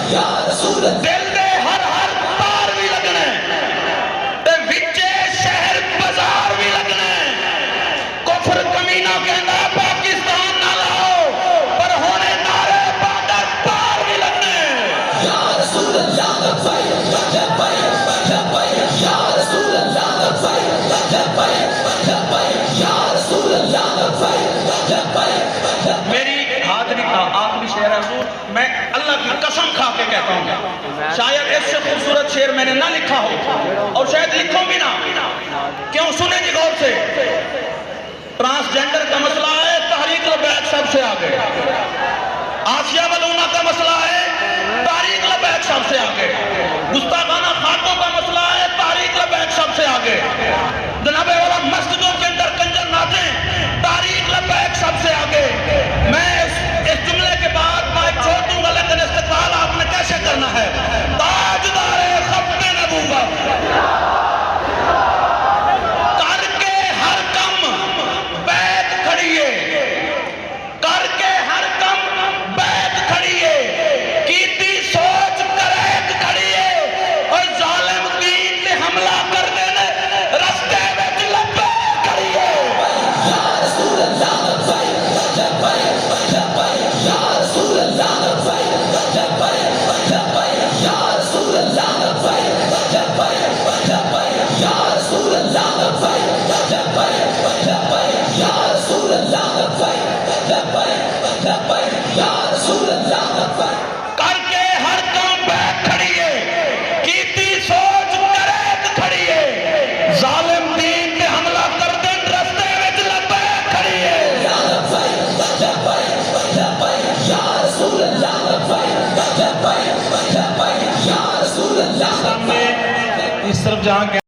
دل دے ہر ہر تار بھی لگنے تے وچے شہر بازار بھی لگنے کفر کمینہ کہنا پاکستان نہ لاؤ پر ہونے نعرے بادر پار بھی لگنے یا رسول اللہ لبیک لبیک لبیک یا رسول اللہ لبیک لبیک لبیک یا رسول اللہ لبیک لبیک میری حاضری کا آخری شعر ہے حضور میں اللہ کی قسم کھا کے کہتا ہوں شاید اس سے خوبصورت شعر میں نے نہ لکھا ہو اور شاید لکھوں بھی نہ کیوں سنیں جی غور سے ٹرانسجنڈر کا مسئلہ ہے تحریک لبیک سب سے آگے آسیہ ملونہ کا مسئلہ ہے تحریک لبیک سب سے آگے گستاخانہ خاتوں کا مسئلہ ہے تحریک لبیک سب سے آگے جناب والا مسجدوں کے اندر کنجر ناچیں تحریک لبیک سب سے آگے میں اس جملے کے بعد مائک چھوڑ دوں گا لیکن استقبال آپ نے کیسے کرنا ہے تاجدار ختم نبوت کر کے ہر کم بیت کھڑیے کر کے ہر کم بیت کھڑیے کیتی سوچ کریک کھڑیے اور ظالم دین تے حملہ کر دینے رستے وچ لبیک کھڑیے یا رسول اللہ لبیک لبیک لبیک یا رسول اللہ لبیک لبیک لبیک یا رسول اللہ لبیک لبیک لبیک یا رسول اللہ لبیک لبیک لبیک یا رسول اللہ لبیک لبیک لبیک یا رسول اللہ لبیک کر کے ہر کام بیٹھ کھڑیے کیتی سوچ کریک کھڑیے ظالم دین پہ حملہ کر دن رستے وچ لبیک کھڑیے یا لبیک لبیک لبیک یا رسول اللہ لبیک لبیک لبیک یا رسول اللہ سامنے اس طرف جہاں